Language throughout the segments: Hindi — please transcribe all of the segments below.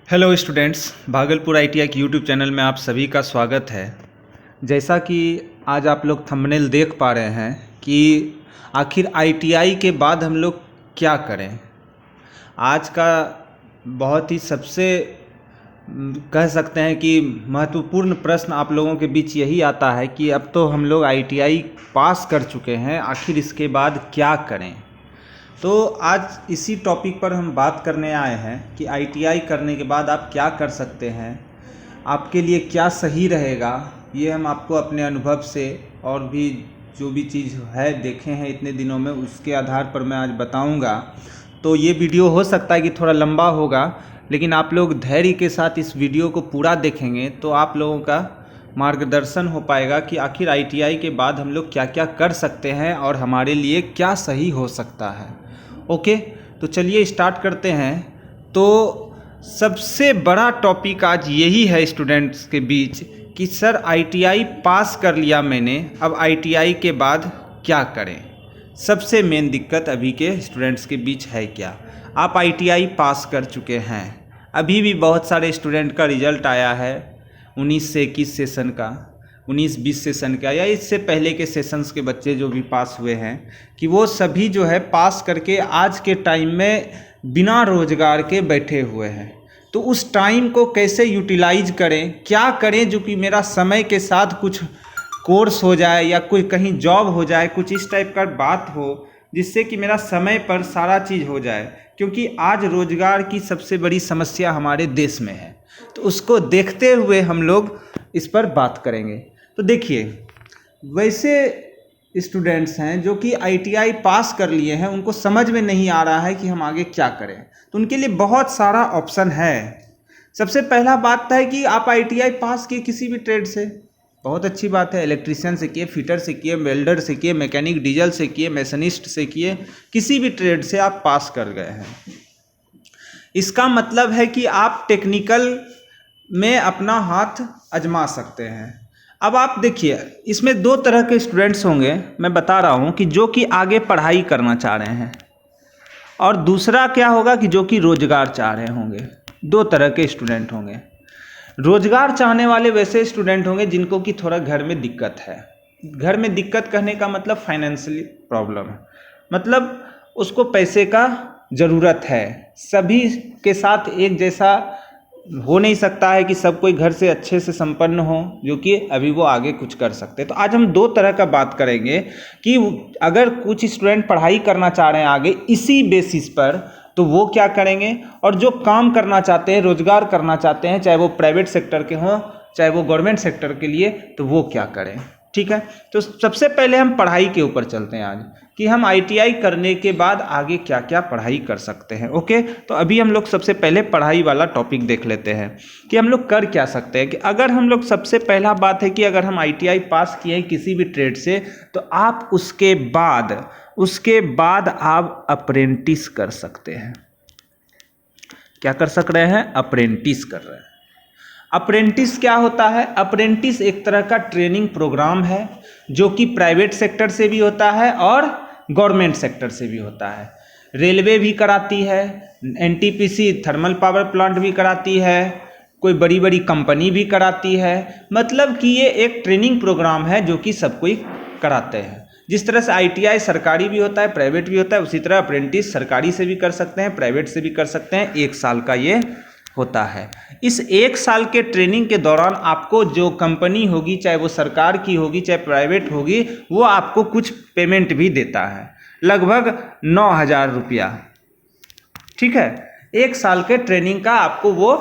हेलो स्टूडेंट्स, भागलपुर आईटीआई के यूट्यूब चैनल में आप सभी का स्वागत है। जैसा कि आज आप लोग थंबनेल देख पा रहे हैं कि आखिर आईटीआई के बाद हम लोग क्या करें। आज का बहुत ही सबसे कह सकते हैं कि महत्वपूर्ण प्रश्न आप लोगों के बीच यही आता है कि अब तो हम लोग आईटीआई पास कर चुके हैं, आखिर इसके बाद क्या करें। तो आज इसी टॉपिक पर हम बात करने आए हैं कि आईटीआई करने के बाद आप क्या कर सकते हैं, आपके लिए क्या सही रहेगा। ये हम आपको अपने अनुभव से और भी जो भी चीज़ है देखे हैं इतने दिनों में, उसके आधार पर मैं आज बताऊंगा। तो ये वीडियो हो सकता है कि थोड़ा लंबा होगा, लेकिन आप लोग धैर्य के साथ इस वीडियो को पूरा देखेंगे तो आप लोगों का मार्गदर्शन हो पाएगा कि आखिर आईटीआई के बाद हम लोग क्या क्या कर सकते हैं और हमारे लिए क्या सही हो सकता है। ओके, तो चलिए स्टार्ट करते हैं। तो सबसे बड़ा टॉपिक आज यही है स्टूडेंट्स के बीच कि सर आईटीआई पास कर लिया मैंने, अब आईटीआई के बाद क्या करें। सबसे मेन दिक्कत अभी के स्टूडेंट्स के बीच है क्या। आप आईटीआई पास कर चुके हैं, अभी भी बहुत सारे स्टूडेंट का रिजल्ट आया है 19 से 21 सेशन का, 19-20 सेशन का, या इससे पहले के सेशंस के बच्चे जो भी पास हुए हैं, कि वो सभी जो है पास करके आज के टाइम में बिना रोजगार के बैठे हुए हैं। तो उस टाइम को कैसे यूटिलाइज करें, क्या करें जो कि मेरा समय के साथ कुछ कोर्स हो जाए या कोई कहीं जॉब हो जाए, कुछ इस टाइप का बात हो जिससे कि मेरा समय पर सारा चीज़ हो जाए। क्योंकि आज रोजगार की सबसे बड़ी समस्या हमारे देश में है, तो उसको देखते हुए हम लोग इस पर बात करेंगे। तो देखिए, वैसे स्टूडेंट्स हैं जो कि आईटीआई पास कर लिए हैं, उनको समझ में नहीं आ रहा है कि हम आगे क्या करें, तो उनके लिए बहुत सारा ऑप्शन है। सबसे पहला बात है कि आप आईटीआई पास किए किसी भी ट्रेड से, बहुत अच्छी बात है। इलेक्ट्रीशियन से किए, फिटर से किए, वेल्डर से किए, मैकेनिक डीजल से किए, मैसनिस्ट से किए, किसी भी ट्रेड से आप पास कर गए हैं। इसका मतलब है कि आप टेक्निकल में अपना हाथ आजमा सकते हैं। अब आप देखिए, इसमें दो तरह के स्टूडेंट्स होंगे, मैं बता रहा हूँ, कि जो कि आगे पढ़ाई करना चाह रहे हैं, और दूसरा क्या होगा कि जो कि रोजगार चाह रहे होंगे। दो तरह के स्टूडेंट होंगे। रोजगार चाहने वाले वैसे स्टूडेंट होंगे जिनको कि थोड़ा घर में दिक्कत है। घर में दिक्कत कहने का मतलब फाइनेंशियली प्रॉब्लम है, मतलब उसको पैसे का ज़रूरत है। सभी के साथ एक जैसा हो नहीं सकता है कि सब कोई घर से अच्छे से संपन्न हो, जो कि अभी वो आगे कुछ कर सकते हैं। तो आज हम दो तरह का बात करेंगे कि अगर कुछ स्टूडेंट पढ़ाई करना चाह रहे हैं आगे इसी बेसिस पर, तो वो क्या करेंगे, और जो काम करना चाहते हैं, रोजगार करना चाहते हैं, चाहे वो प्राइवेट सेक्टर के हों चाहे वो गवर्नमेंट सेक्टर के लिए, तो वो क्या करें। ठीक है, तो सबसे पहले हम पढ़ाई के ऊपर चलते हैं आज, कि हम आईटीआई करने के बाद आगे क्या क्या पढ़ाई कर सकते हैं। ओके, तो अभी हम लोग सबसे पहले पढ़ाई वाला टॉपिक देख लेते हैं कि हम लोग कर क्या सकते हैं। कि अगर हम लोग, सबसे पहला बात है कि अगर हम आईटीआई पास किए हैं किसी भी ट्रेड से, तो आप उसके बाद आप अप्रेंटिस कर सकते हैं। क्या कर सक रहे हैं? अप्रेंटिस कर रहे हैं। अप्रेंटिस क्या होता है? अप्रेंटिस एक तरह का ट्रेनिंग प्रोग्राम है जो कि प्राइवेट सेक्टर से भी होता है और गवर्नमेंट सेक्टर से भी होता है। रेलवे भी कराती है, एनटीपीसी थर्मल पावर प्लांट भी कराती है, कोई बड़ी बड़ी कंपनी भी कराती है। मतलब कि ये एक ट्रेनिंग प्रोग्राम है जो कि सब कोई कराते हैं। जिस तरह से आईटीआई सरकारी भी होता है, प्राइवेट भी होता है, उसी तरह अप्रेंटिस सरकारी से भी कर सकते हैं, प्राइवेट से भी कर सकते हैं। 1 साल का ये होता है। इस 1 साल के ट्रेनिंग के दौरान आपको जो कंपनी होगी, चाहे वो सरकार की होगी चाहे प्राइवेट होगी, वो आपको कुछ पेमेंट भी देता है, लगभग 9,000 रुपया। ठीक है, 1 साल के ट्रेनिंग का आपको वो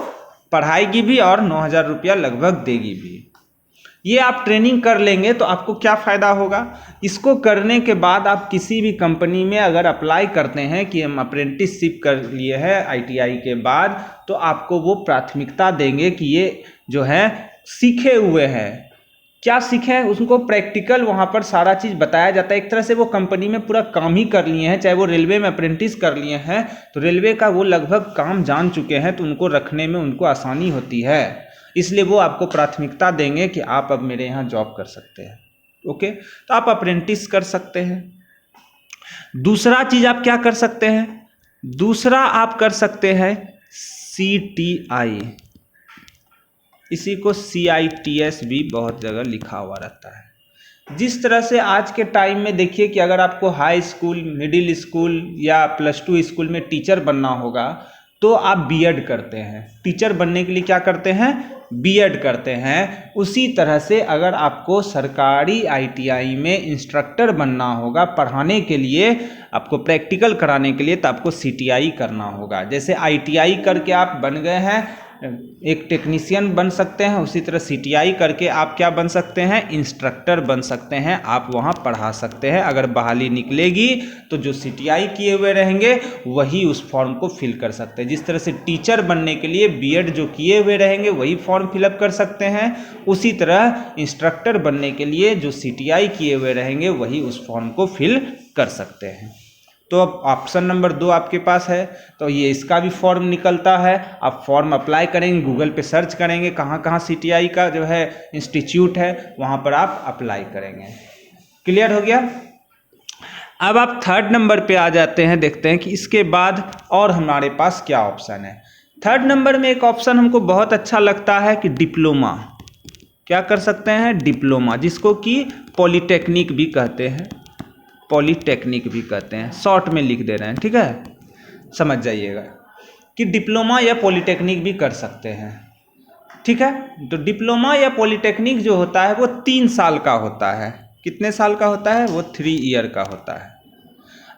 पढ़ाएगी भी और 9,000 रुपया लगभग देगी भी। ये आप ट्रेनिंग कर लेंगे तो आपको क्या फ़ायदा होगा? इसको करने के बाद आप किसी भी कंपनी में अगर अप्लाई करते हैं कि हम अप्रेंटिसशिप कर लिए हैं आईटीआई के बाद, तो आपको वो प्राथमिकता देंगे कि ये जो है सीखे हुए हैं। क्या सीखे हैं? उसको प्रैक्टिकल वहाँ पर सारा चीज़ बताया जाता है। एक तरह से वो कंपनी में पूरा काम ही कर लिए हैं। चाहे वो रेलवे में अप्रेंटिस कर लिए हैं तो रेलवे का वो लगभग काम जान चुके हैं, तो उनको रखने में उनको आसानी होती है, इसलिए वो आपको प्राथमिकता देंगे कि आप अब मेरे यहाँ जॉब कर सकते हैं। ओके, तो आप अप्रेंटिस कर सकते हैं। दूसरा चीज़ आप क्या कर सकते हैं? दूसरा आप कर सकते हैं CTI, इसी को CITS भी बहुत जगह लिखा हुआ रहता है। जिस तरह से आज के टाइम में देखिए कि अगर आपको हाई स्कूल, मिडिल स्कूल या +2 स्कूल में टीचर बनना होगा तो आप बीएड करते हैं। टीचर बनने के लिए क्या करते हैं? बीएड करते हैं। उसी तरह से अगर आपको सरकारी ITI में इंस्ट्रक्टर बनना होगा पढ़ाने के लिए, आपको प्रैक्टिकल कराने के लिए, तो आपको CTI करना होगा। जैसे ITI करके आप बन गए हैं एक टेक्नीशियन बन सकते हैं, उसी तरह CTI करके आप क्या बन सकते हैं? इंस्ट्रक्टर बन सकते हैं। आप वहाँ पढ़ा सकते हैं। अगर बहाली निकलेगी तो जो CTI किए हुए रहेंगे वही उस फॉर्म को फिल कर सकते हैं। जिस तरह से टीचर बनने के लिए बीएड जो किए हुए रहेंगे वही फॉर्म फिलअप कर सकते हैं, उसी तरह इंस्ट्रक्टर बनने के लिए जो CTI किए हुए रहेंगे वही उस फॉर्म को फिल कर सकते हैं। तो अब ऑप्शन नंबर 2 आपके पास है, तो ये इसका भी फॉर्म निकलता है। आप फॉर्म अप्लाई करेंगे, गूगल पे सर्च करेंगे कहाँ कहाँ CTI का जो है इंस्टीट्यूट है, वहाँ पर आप अप्लाई करेंगे। क्लियर हो गया? अब आप 3rd नंबर पे आ जाते हैं, देखते हैं कि इसके बाद और हमारे पास क्या ऑप्शन है। 3rd नंबर में एक ऑप्शन हमको बहुत अच्छा लगता है कि डिप्लोमा। क्या कर सकते हैं? डिप्लोमा, जिसको कि पॉलीटेक्निक भी कहते हैं। पॉलीटेक्निक भी कहते हैं, शॉर्ट में लिख दे रहे हैं, ठीक है, समझ जाइएगा कि डिप्लोमा या पॉलीटेक्निक भी कर सकते हैं। ठीक है, तो डिप्लोमा या पॉलीटेक्निक जो होता है वो 3 साल का होता है। कितने साल का होता है? वो 3 ईयर का होता है।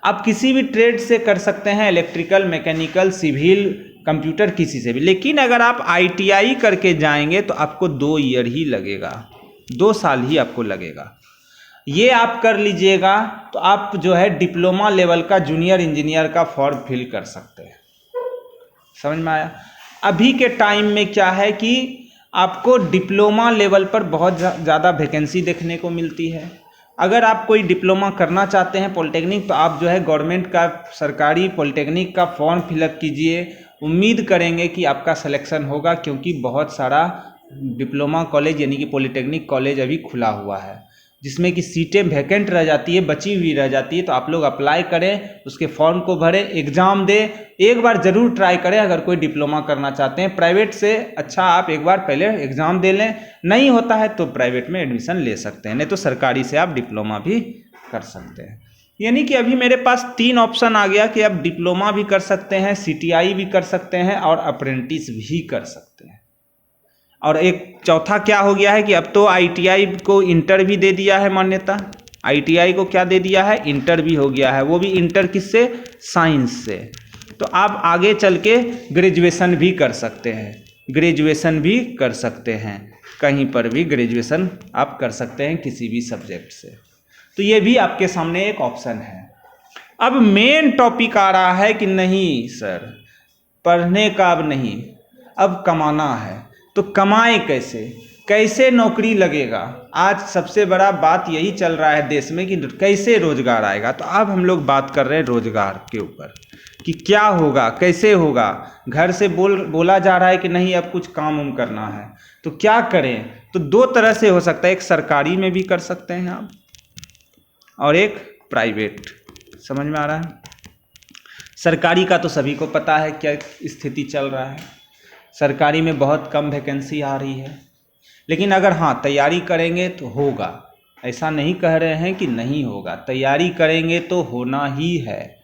आप किसी भी ट्रेड से कर सकते हैं, इलेक्ट्रिकल, मैकेनिकल, सिविल, कंप्यूटर, किसी से भी। लेकिन अगर आप ITI करके जाएंगे तो आपको 2 ईयर ही लगेगा, 2 साल ही आपको लगेगा। ये आप कर लीजिएगा तो आप जो है डिप्लोमा लेवल का जूनियर इंजीनियर का फॉर्म फिल कर सकते हैं। समझ में आया? अभी के टाइम में क्या है कि आपको डिप्लोमा लेवल पर बहुत ज़्यादा वैकेंसी देखने को मिलती है। अगर आप कोई डिप्लोमा करना चाहते हैं पॉलिटेक्निक, तो आप जो है गवर्नमेंट का सरकारी पॉलिटेक्निक का फॉर्म फिलअप कीजिए। उम्मीद करेंगे कि आपका सिलेक्शन होगा, क्योंकि बहुत सारा डिप्लोमा कॉलेज यानी कि पॉलिटेक्निक कॉलेज अभी खुला हुआ है, जिसमें कि सीटें वैकेंट रह जाती है, बची हुई रह जाती है। तो आप लोग अप्लाई करें, उसके फॉर्म को भरें, एग्ज़ाम दें, एक बार ज़रूर ट्राई करें। अगर कोई डिप्लोमा करना चाहते हैं प्राइवेट से, अच्छा आप एक बार पहले एग्ज़ाम दे लें, नहीं होता है तो प्राइवेट में एडमिशन ले सकते हैं, नहीं तो सरकारी से आप डिप्लोमा भी कर सकते हैं। यानी कि अभी मेरे पास 3 ऑप्शन आ गया कि आप डिप्लोमा भी कर सकते हैं, CTI भी कर सकते हैं और अप्रेंटिस भी कर सकते हैं। और एक चौथा क्या हो गया है कि अब तो ITI को इंटर भी दे दिया है मान्यता। ITI को क्या दे दिया है? इंटर भी हो गया है। वो भी इंटर किससे? साइंस से। तो आप आगे चल के ग्रेजुएशन भी कर सकते हैं, ग्रेजुएशन भी कर सकते हैं, कहीं पर भी ग्रेजुएशन आप कर सकते हैं किसी भी सब्जेक्ट से। तो ये भी आपके सामने एक ऑप्शन है। अब मेन टॉपिक आ रहा है कि नहीं सर, पढ़ने का अब नहीं, अब कमाना है। तो कमाएं कैसे, कैसे नौकरी लगेगा? आज सबसे बड़ा बात यही चल रहा है देश में कि कैसे रोजगार आएगा। तो अब हम लोग बात कर रहे हैं रोजगार के ऊपर कि क्या होगा, कैसे होगा। घर से बोला जा रहा है कि नहीं अब कुछ काम उम करना है, तो क्या करें? तो 2 तरह से हो सकता है, एक सरकारी में भी कर सकते हैं आप और एक प्राइवेट। समझ में आ रहा है? सरकारी का तो सभी को पता है क्या स्थिति चल रहा है, सरकारी में बहुत कम वैकेंसी आ रही है। लेकिन अगर हाँ तैयारी करेंगे तो होगा, ऐसा नहीं कह रहे हैं कि नहीं होगा, तैयारी करेंगे तो होना ही है।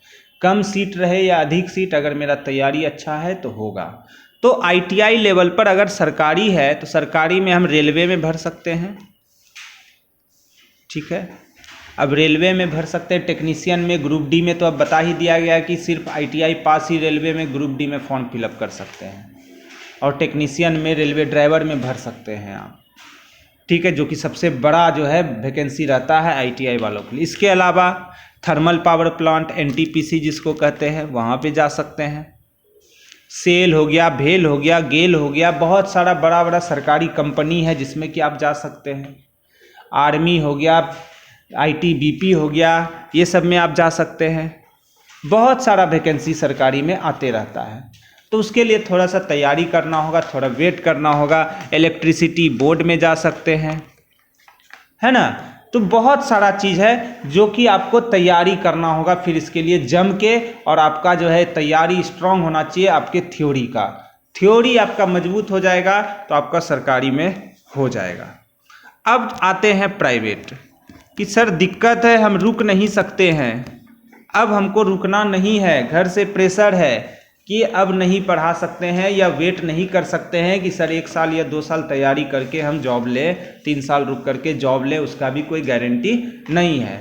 कम सीट रहे या अधिक सीट, अगर मेरा तैयारी अच्छा है तो होगा। तो ITI लेवल पर अगर सरकारी है तो सरकारी में हम रेलवे में भर सकते हैं, ठीक है। अब रेलवे में भर सकते हैं, टेक्नीशियन में, ग्रुप डी में तो अब बता ही दिया गया कि सिर्फ ITI पास ही रेलवे में, ग्रुप डी में फॉर्म फिलअप कर सकते हैं। और टेक्नीशियन में, रेलवे ड्राइवर में भर सकते हैं आप, ठीक है, जो कि सबसे बड़ा जो है वैकेंसी रहता है ITI वालों के लिए। इसके अलावा थर्मल पावर प्लांट, NTPC जिसको कहते हैं, वहाँ पे जा सकते हैं। सेल हो गया, भेल हो गया, गेल हो गया, बहुत सारा बड़ा बड़ा सरकारी कंपनी है जिसमें कि आप जा सकते हैं। आर्मी हो गया, ITBP हो गया, ये सब में आप जा सकते हैं। बहुत सारा वैकेंसी सरकारी में आते रहता है। तो उसके लिए थोड़ा सा तैयारी करना होगा, थोड़ा वेट करना होगा। इलेक्ट्रिसिटी बोर्ड में जा सकते हैं, है ना। तो बहुत सारा चीज़ है जो कि आपको तैयारी करना होगा फिर इसके लिए जम के, और आपका जो है तैयारी स्ट्रांग होना चाहिए आपके थ्योरी का। थ्योरी आपका मजबूत हो जाएगा तो आपका सरकारी में हो जाएगा। अब आते हैं प्राइवेट कि सर दिक्कत है, हम रुक नहीं सकते हैं, अब हमको रुकना नहीं है, घर से प्रेशर है कि अब नहीं पढ़ा सकते हैं या वेट नहीं कर सकते हैं कि सर 1 साल या 2 साल तैयारी करके हम जॉब ले, 3 साल रुक करके जॉब ले, उसका भी कोई गारंटी नहीं है।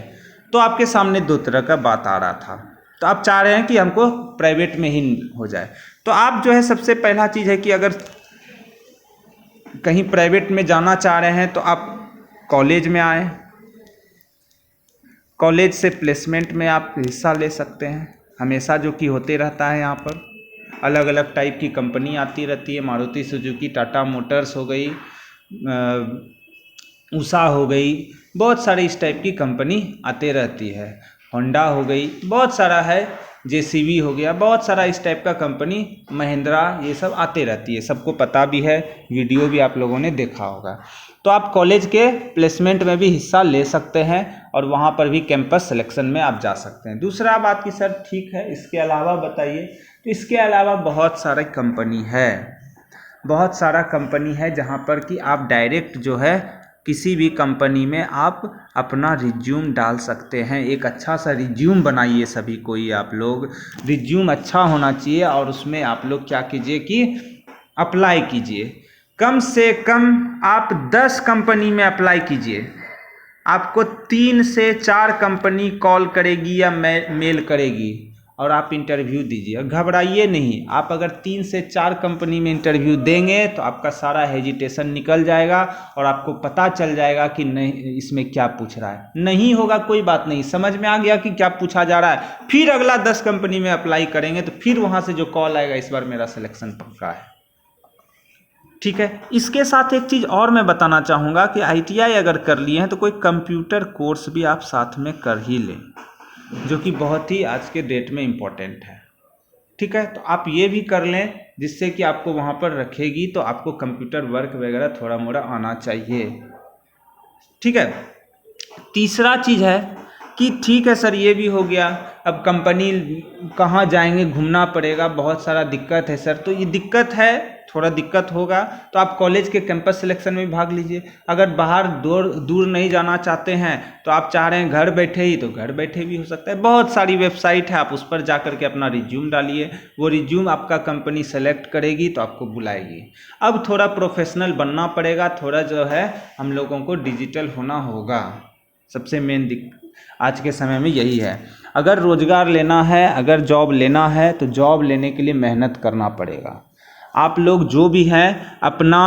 तो आपके सामने 2 तरह का बात आ रहा था, तो आप चाह रहे हैं कि हमको प्राइवेट में ही हो जाए। तो आप जो है सबसे पहला चीज़ है कि अगर कहीं प्राइवेट में जाना चाह रहे हैं तो आप कॉलेज में आए, कॉलेज से प्लेसमेंट में आप हिस्सा ले सकते हैं, हमेशा जो कि होते रहता है। यहाँ पर अलग अलग टाइप की कंपनी आती रहती है, मारुति सुजुकी, टाटा मोटर्स हो गई, उषा हो गई, बहुत सारी इस टाइप की कंपनी आते रहती है, होंडा हो गई, बहुत सारा है, जेसीबी हो गया, बहुत सारा इस टाइप का कंपनी, महिंद्रा, ये सब आते रहती है, सबको पता भी है, वीडियो भी आप लोगों ने देखा होगा। तो आप कॉलेज के प्लेसमेंट में भी हिस्सा ले सकते हैं और वहाँ पर भी कैंपस सिलेक्शन में आप जा सकते हैं। दूसरा बात कि सर ठीक है, इसके अलावा बताइए, तो इसके अलावा बहुत सारे कंपनी है, बहुत सारा कंपनी है जहाँ पर कि आप डायरेक्ट जो है किसी भी कंपनी में आप अपना रिज्यूम डाल सकते हैं। एक अच्छा सा रिज्यूम बनाइए सभी कोई, आप लोग रिज्यूम अच्छा होना चाहिए और उसमें आप लोग क्या कीजिए कि अप्लाई कीजिए, कम से कम आप 10 कंपनी में अप्लाई कीजिए, आपको 3 से 4 कंपनी कॉल करेगी या मेल करेगी और आप इंटरव्यू दीजिए, घबराइए नहीं। आप अगर 3 से 4 कंपनी में इंटरव्यू देंगे तो आपका सारा हेजिटेशन निकल जाएगा और आपको पता चल जाएगा कि नहीं इसमें क्या पूछ रहा है। नहीं होगा कोई बात नहीं, समझ में आ गया कि क्या पूछा जा रहा है, फिर अगला 10 कंपनी में अप्लाई करेंगे तो फिर वहाँ से जो कॉल आएगा इस बार मेरा सिलेक्शन पक्का है। ठीक है, इसके साथ एक चीज़ और मैं बताना चाहूँगा कि ITI अगर कर लिए हैं तो कोई कंप्यूटर कोर्स भी आप साथ में कर ही लें, जो कि बहुत ही आज के डेट में इम्पोर्टेंट है। ठीक है, तो आप ये भी कर लें जिससे कि आपको वहाँ पर रखेगी तो आपको कंप्यूटर वर्क वगैरह थोड़ा मोड़ा आना चाहिए। ठीक है, तीसरा चीज़ है कि ठीक है सर ये भी हो गया, अब कंपनी कहाँ जाएंगे, घूमना पड़ेगा, बहुत सारा दिक्कत है सर, तो ये दिक्कत है, थोड़ा दिक्कत होगा तो आप कॉलेज के कैंपस सिलेक्शन में भाग लीजिए। अगर बाहर दूर नहीं जाना चाहते हैं तो आप चाह रहे हैं घर बैठे ही, तो घर बैठे भी हो सकता है, बहुत सारी वेबसाइट है, आप उस पर जा करके अपना रिज्यूम डालिए, वो रिज्यूम आपका कंपनी सेलेक्ट करेगी तो आपको बुलाएगी। अब थोड़ा प्रोफेशनल बनना पड़ेगा, थोड़ा जो है हम लोगों को डिजिटल होना होगा, सबसे मेन आज के समय में यही है। अगर रोज़गार लेना है, अगर जॉब लेना है तो जॉब लेने के लिए मेहनत करना पड़ेगा। आप लोग जो भी हैं अपना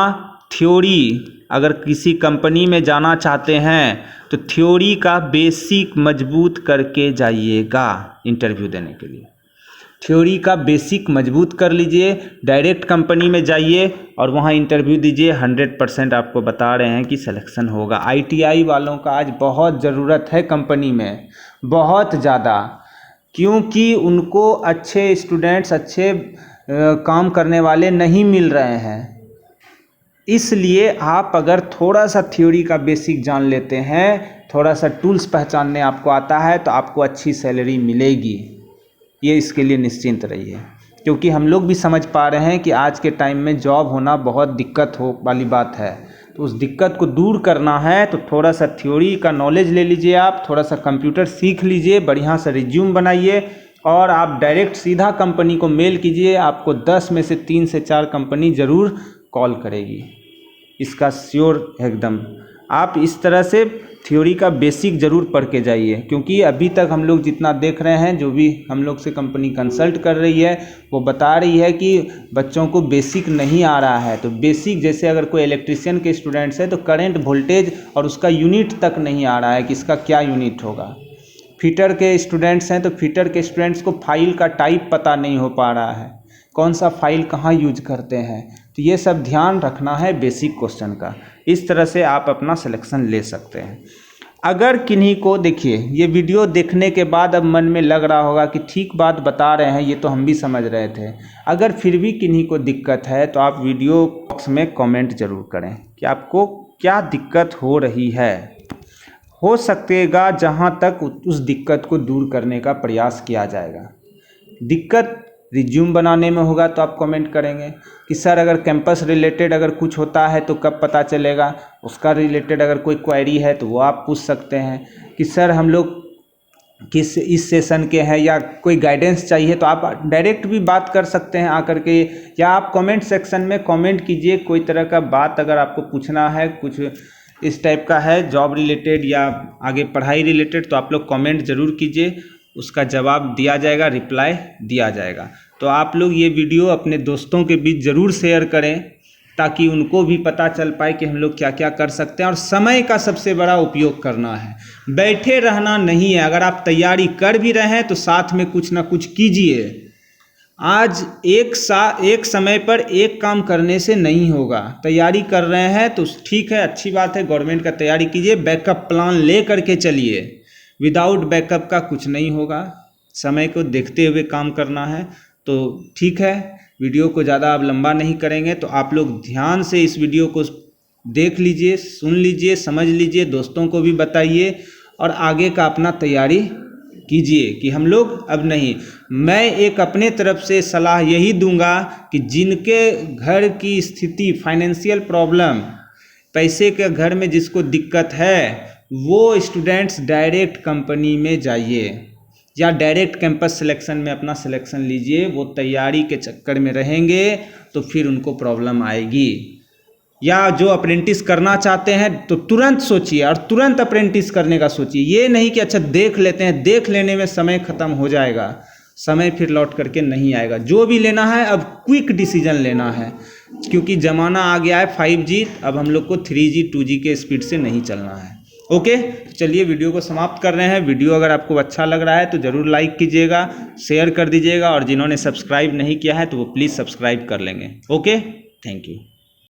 थ्योरी, अगर किसी कंपनी में जाना चाहते हैं तो थ्योरी का बेसिक मजबूत करके जाइएगा इंटरव्यू देने के लिए। थ्योरी का बेसिक मजबूत कर लीजिए, डायरेक्ट कंपनी में जाइए और वहाँ इंटरव्यू दीजिए, 100% आपको बता रहे हैं कि सिलेक्शन होगा। ITI वालों का आज बहुत ज़रूरत है कंपनी में, बहुत ज़्यादा, क्योंकि उनको अच्छे स्टूडेंट्स, अच्छे काम करने वाले नहीं मिल रहे हैं। इसलिए आप अगर थोड़ा सा थ्योरी का बेसिक जान लेते हैं, थोड़ा सा टूल्स पहचानने आपको आता है तो आपको अच्छी सैलरी मिलेगी, ये इसके लिए निश्चिंत रहिए। क्योंकि हम लोग भी समझ पा रहे हैं कि आज के टाइम में जॉब होना बहुत दिक्कत हो वाली बात है, तो उस दिक्कत को दूर करना है तो थोड़ा सा थ्योरी का नॉलेज ले लीजिए, आप थोड़ा सा कंप्यूटर सीख लीजिए, बढ़िया सा रिज्यूम बनाइए और आप डायरेक्ट सीधा कंपनी को मेल कीजिए, आपको 10 में से 3 से 4 कंपनी ज़रूर कॉल करेगी, इसका श्योर एकदम। आप इस तरह से थ्योरी का बेसिक ज़रूर पढ़ के जाइए, क्योंकि अभी तक हम लोग जितना देख रहे हैं, जो भी हम लोग से कंपनी कंसल्ट कर रही है वो बता रही है कि बच्चों को बेसिक नहीं आ रहा है। तो बेसिक जैसे अगर कोई इलेक्ट्रिशियन के स्टूडेंट्स है तो करंट वोल्टेज और उसका यूनिट तक नहीं आ रहा है कि इसका क्या यूनिट होगा। फिटर के स्टूडेंट्स हैं तो फिटर के स्टूडेंट्स को फाइल का टाइप पता नहीं हो पा रहा है, कौन सा फाइल कहाँ यूज करते हैं, तो ये सब ध्यान रखना है बेसिक क्वेश्चन का। इस तरह से आप अपना सिलेक्शन ले सकते हैं। अगर किन्हीं को, देखिए ये वीडियो देखने के बाद अब मन में लग रहा होगा कि ठीक बात बता रहे हैं, ये तो हम भी समझ रहे थे, अगर फिर भी किन्हीं को दिक्कत है तो आप वीडियो बॉक्स में कमेंट ज़रूर करें कि आपको क्या दिक्कत हो रही है। हो सकेगा जहाँ तक उस दिक्कत को दूर करने का प्रयास किया जाएगा। दिक्कत रिज्यूम बनाने में होगा तो आप कमेंट करेंगे कि सर अगर कैंपस रिलेटेड अगर कुछ होता है तो कब पता चलेगा, उसका रिलेटेड अगर कोई क्वेरी है तो वो आप पूछ सकते हैं कि सर हम लोग किस इस सेशन के हैं या कोई गाइडेंस चाहिए, तो आप डायरेक्ट भी बात कर सकते हैं आकर के, या आप कमेंट सेक्शन में कमेंट कीजिए। कोई तरह का बात अगर आपको पूछना है, कुछ इस टाइप का है जॉब रिलेटेड या आगे पढ़ाई रिलेटेड, तो आप लोग कमेंट ज़रूर कीजिए, उसका जवाब दिया जाएगा, रिप्लाई दिया जाएगा। तो आप लोग ये वीडियो अपने दोस्तों के बीच ज़रूर शेयर करें ताकि उनको भी पता चल पाए कि हम लोग क्या क्या कर सकते हैं। और समय का सबसे बड़ा उपयोग करना है, बैठे रहना नहीं है। अगर आप तैयारी कर भी रहे हैं तो साथ में कुछ ना कुछ कीजिए। आज एक समय पर एक काम करने से नहीं होगा। तैयारी कर रहे हैं तो ठीक है, अच्छी बात है, गवर्नमेंट का तैयारी कीजिए, बैकअप प्लान ले करके चलिए। विदाउट बैकअप का कुछ नहीं होगा, समय को देखते हुए काम करना है। तो ठीक है, वीडियो को ज़्यादा अब लंबा नहीं करेंगे, तो आप लोग ध्यान से इस वीडियो को देख लीजिए, सुन लीजिए, समझ लीजिए, दोस्तों को भी बताइए और आगे का अपना तैयारी कीजिए कि हम लोग अब नहीं। मैं एक अपने तरफ से सलाह यही दूंगा कि जिनके घर की स्थिति फाइनेंशियल प्रॉब्लम, पैसे के घर में जिसको दिक्कत है, वो स्टूडेंट्स डायरेक्ट कंपनी में जाइए या डायरेक्ट कैंपस सिलेक्शन में अपना सिलेक्शन लीजिए। वो तैयारी के चक्कर में रहेंगे तो फिर उनको प्रॉब्लम आएगी। या जो अप्रेंटिस करना चाहते हैं तो तुरंत सोचिए और तुरंत अप्रेंटिस करने का सोचिए। ये नहीं कि अच्छा देख लेते हैं, देख लेने में समय ख़त्म हो जाएगा, समय फिर लौट करके नहीं आएगा। जो भी लेना है अब क्विक डिसीजन लेना है, क्योंकि ज़माना आ गया है 5G, अब हम लोग को 3G 2G के स्पीड से नहीं चलना है। ओके, चलिए वीडियो को समाप्त कर रहे हैं। वीडियो अगर आपको अच्छा लग रहा है तो ज़रूर लाइक कीजिएगा, शेयर कर दीजिएगा, और जिन्होंने सब्सक्राइब नहीं किया है तो वो प्लीज़ सब्सक्राइब कर लेंगे। Okay, thank you.